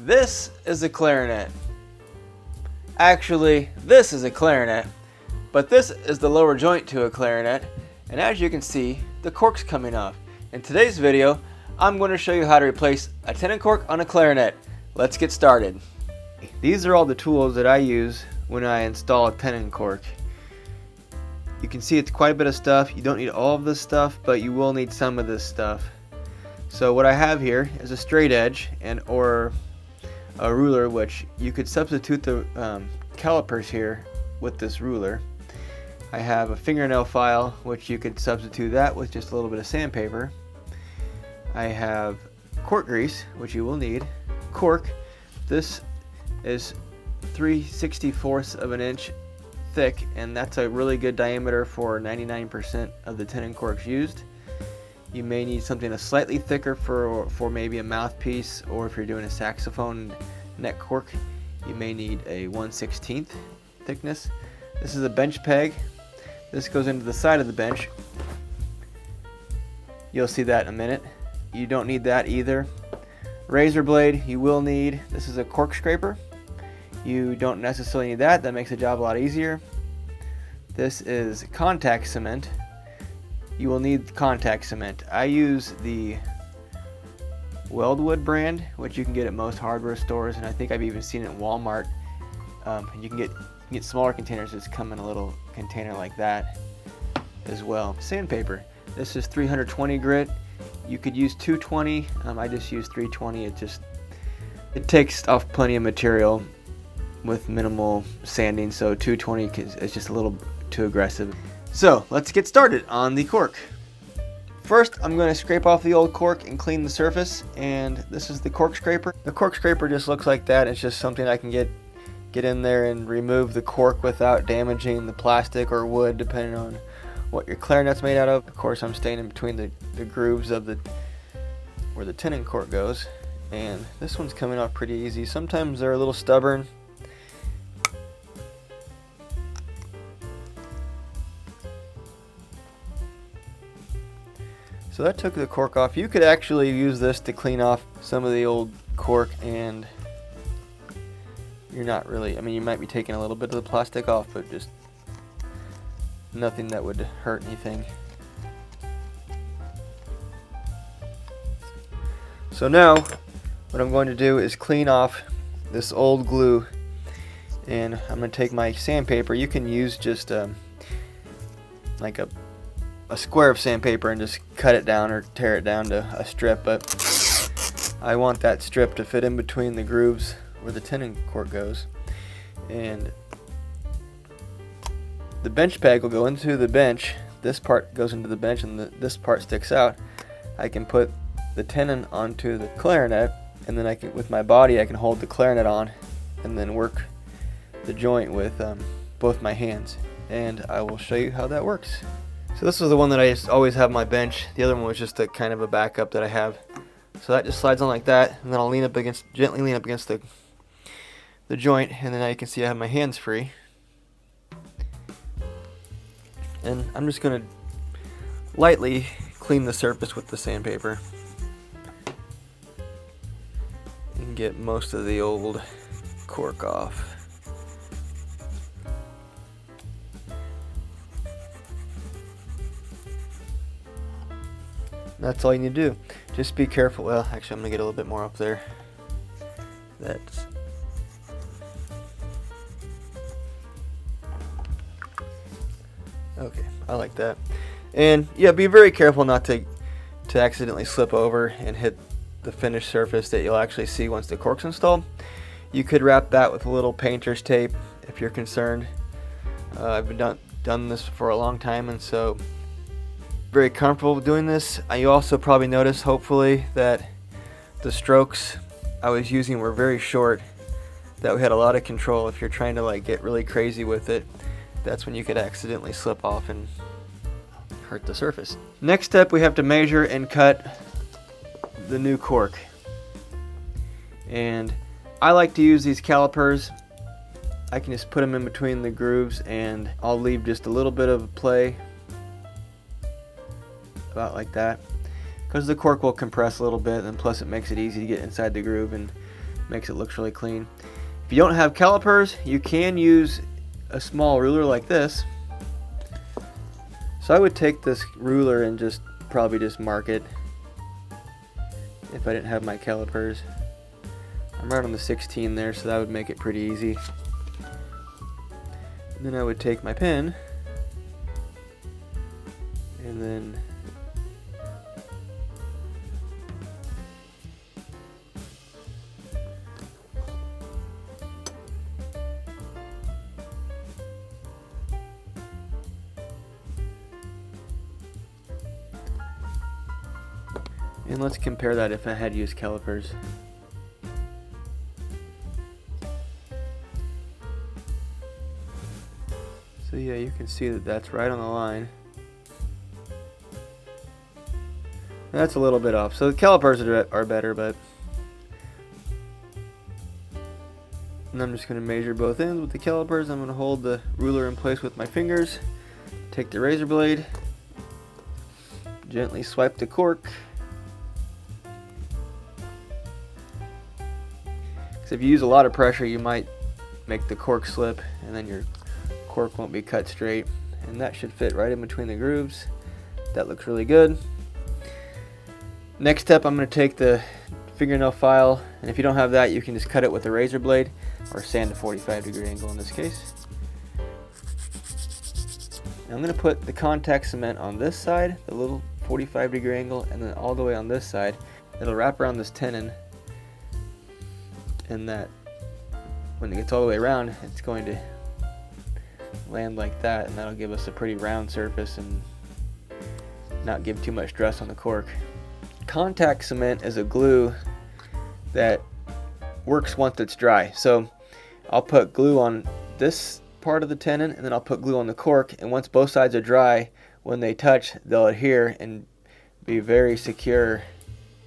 This is a clarinet. Actually, this is a clarinet, but this is the lower joint to a clarinet, and as you can see, the cork's coming off. In today's video, I'm going to show you how to replace a tenon cork on a clarinet. Let's get started. These are all the tools that I use when I install a tenon cork. You can see it's quite a bit of stuff. You don't need all of this stuff, but you will need some of this stuff. So what I have here is a straight edge or a ruler, which you could substitute the calipers here with this ruler. I have a fingernail file, which you could substitute that with just a little bit of sandpaper. I have cork grease, which you will need. Cork. This is 3/64 of an inch thick, and that's a really good diameter for 99% of the tenon corks used. You may need something slightly thicker for maybe a mouthpiece, or if you're doing a saxophone neck cork, you may need a 1/16 thickness. This is a bench peg. This goes into the side of the bench. You'll see that in a minute. You don't need that either. Razor blade you will need. This is a cork scraper. You don't necessarily need that. That makes the job a lot easier. This is contact cement. You will need contact cement. I use the Weldwood brand, which you can get at most hardware stores, and I think I've even seen it at Walmart. And you can get smaller containers that come in a little container like that as well. Sandpaper. This is 320 grit. You could use 220. I just use 320. It takes off plenty of material with minimal sanding, so 220 is just a little too aggressive. So let's get started on the cork. First, I'm going to scrape off the old cork and clean the surface, and this is the cork scraper. The cork scraper just looks like that. It's just something I can get in there and remove the cork without damaging the plastic or wood, depending on what your clarinet's made out of. Of course, I'm staying in between the grooves of where the tenon cork goes, and this one's coming off pretty easy. Sometimes they're a little stubborn. So that took the cork off. You could actually use this to clean off some of the old cork, and you're not really, you might be taking a little bit of the plastic off, but just nothing that would hurt anything. So now what I'm going to do is clean off this old glue, and I'm going to take my sandpaper. You can use just like a square of sandpaper and just cut it down or tear it down to a strip, but I want that strip to fit in between the grooves where the tenon cork goes, and the bench peg will go into the bench. This part goes into the bench, and this part sticks out. I can put the tenon onto the clarinet, and then with my body I can hold the clarinet on and then work the joint with both my hands, and I will show you how that works. So this is the one that I just always have on my bench. The other one was just a kind of a backup that I have. So that just slides on like that, and then I'll gently lean up against the joint, and then now you can see I have my hands free. And I'm just going to lightly clean the surface with the sandpaper and get most of the old cork off. That's all you need to do. Just be careful. Well, actually, I'm going to get a little bit more up there. That's okay. I like that. And yeah, be very careful not to accidentally slip over and hit the finished surface that you'll actually see once the cork's installed. You could wrap that with a little painter's tape if you're concerned. I've been done this for a long time, and so very comfortable with doing this. You also probably noticed, hopefully, that the strokes I was using were very short, that we had a lot of control. If you're trying to get really crazy with it, that's when you could accidentally slip off and hurt the surface. Next step, we have to measure and cut the new cork, and I like to use these calipers. I can just put them in between the grooves, and I'll leave just a little bit of play, about like that, because the cork will compress a little bit, and plus it makes it easy to get inside the groove and makes it look really clean. If you don't have calipers, you can use a small ruler like this. So I would take this ruler and probably just mark it if I didn't have my calipers. I'm right on the 16 there, so that would make it pretty easy. And then I would take my pen and then let's compare that if I had used calipers. So yeah, you can see that that's right on the line. That's a little bit off. So the calipers are better, but and I'm just going to measure both ends with the calipers. I'm going to hold the ruler in place with my fingers. Take the razor blade, gently swipe the cork. Because if you use a lot of pressure, you might make the cork slip, and then your cork won't be cut straight. And that should fit right in between the grooves. That looks really good. Next step, I'm going to take the fingernail file, and if you don't have that, you can just cut it with a razor blade or sand a 45-degree angle in this case. Now I'm going to put the contact cement on this side, the little 45-degree angle, and then all the way on this side. It'll wrap around this tenon, and that when it gets all the way around, it's going to land like that, and that'll give us a pretty round surface and not give too much stress on the cork. Contact cement is a glue that works once it's dry. So I'll put glue on this part of the tenon, and then I'll put glue on the cork, and once both sides are dry, when they touch, they'll adhere and be very secure.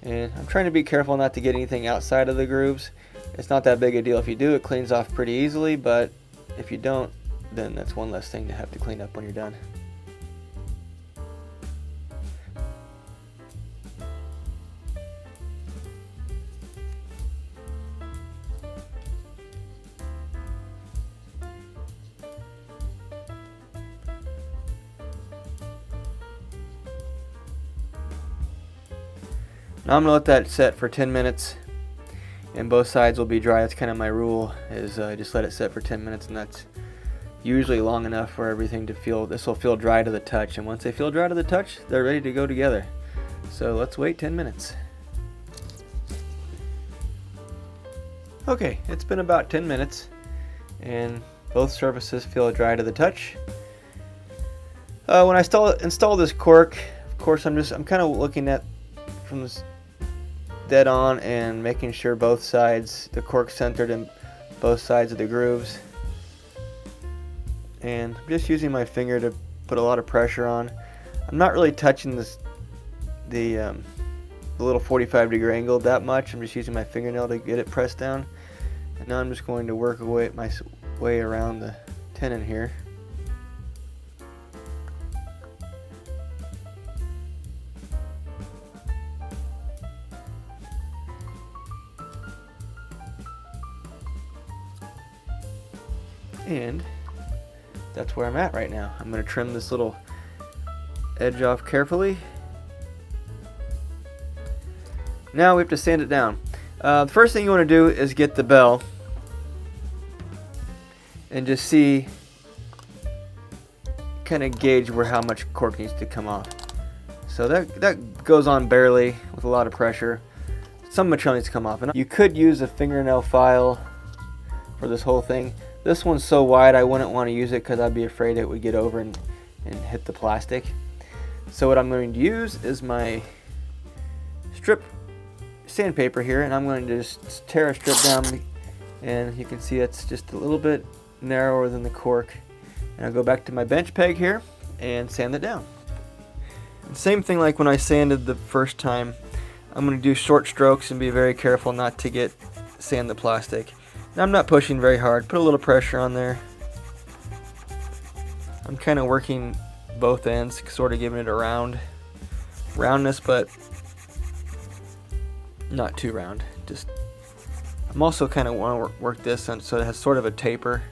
And I'm trying to be careful not to get anything outside of the grooves. It's not that big a deal if you do. It cleans off pretty easily, but if you don't, then that's one less thing to have to clean up when you're done. Now I'm going to let that set for 10 minutes. And both sides will be dry. That's kind of my rule, is just let it set for 10 minutes, and that's usually long enough for everything to feel, this will feel dry to the touch, and once they feel dry to the touch, they're ready to go together. So let's wait 10 minutes. Okay, it's been about 10 minutes, and both surfaces feel dry to the touch. When I install this cork, of course I'm kind of looking at from this dead on and making sure both sides, the cork's centered in both sides of the grooves. And I'm just using my finger to put a lot of pressure on. I'm not really touching the little 45-degree angle that much. I'm just using my fingernail to get it pressed down. And now I'm just going to work my way around the tenon here. And that's where I'm at right now. I'm going to trim this little edge off carefully. Now we have to sand it down. The first thing you want to do is get the bell and just see, kind of gauge how much cork needs to come off. So that goes on barely with a lot of pressure. Some material needs to come off. And you could use a fingernail file for this whole thing. This one's so wide I wouldn't want to use it because I'd be afraid it would get over and hit the plastic. So what I'm going to use is my strip sandpaper here, and I'm going to just tear a strip down, and you can see it's just a little bit narrower than the cork. And I'll go back to my bench peg here and sand it down. And same thing like when I sanded the first time. I'm going to do short strokes and be very careful not to sand the plastic. Now I'm not pushing very hard, put a little pressure on there. I'm kind of working both ends, sort of giving it a roundness, but not too round, just I'm also kind of want to work this on so it has sort of a taper,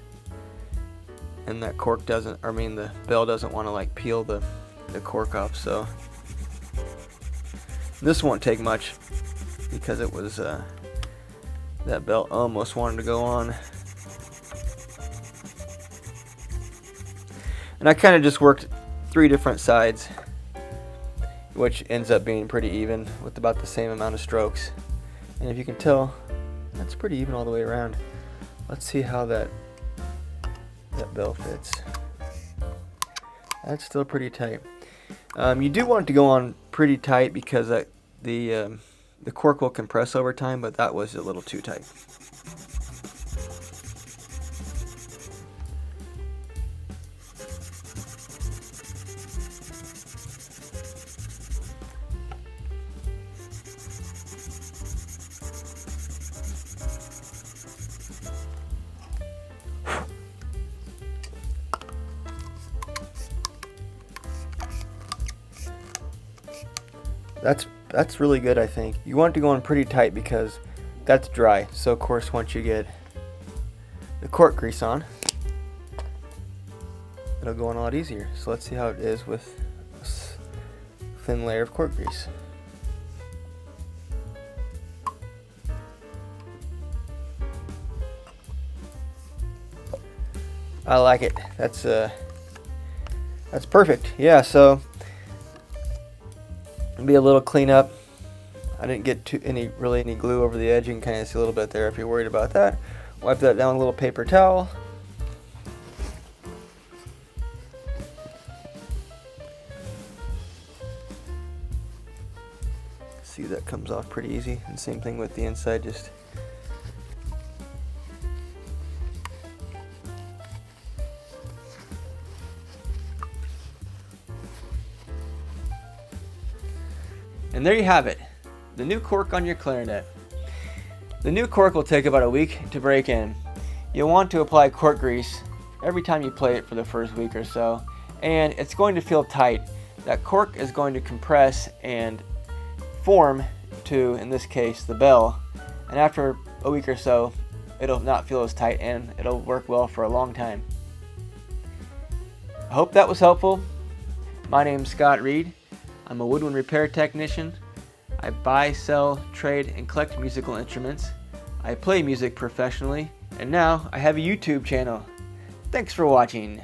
and that cork doesn't, I mean the bell doesn't want to like peel the cork off. So this won't take much because it was that bell almost wanted to go on. And I kind of just worked 3 different sides, which ends up being pretty even with about the same amount of strokes. And if you can tell, that's pretty even all the way around. Let's see how that bell fits. That's still pretty tight. You do want it to go on pretty tight because the cork will compress over time, but that was a little too tight. That's really good, I think. You want it to go on pretty tight because that's dry. So of course once you get the cork grease on, it'll go on a lot easier. So let's see how it is with this thin layer of cork grease. I like it. That's perfect. Yeah, so be a little cleanup. I didn't get any glue over the edge. You can kind of see a little bit there if you're worried about that. Wipe that down with a little paper towel. See, that comes off pretty easy. And same thing with the inside, just and there you have it, the new cork on your clarinet. The new cork will take about a week to break in. You'll want to apply cork grease every time you play it for the first week or so, and it's going to feel tight. That cork is going to compress and form to, in this case, the bell, and after a week or so, it'll not feel as tight and it'll work well for a long time. I hope that was helpful. My name's Scott Reed. I'm a woodwind repair technician. I buy, sell, trade, and collect musical instruments. I play music professionally, and now I have a YouTube channel. Thanks for watching.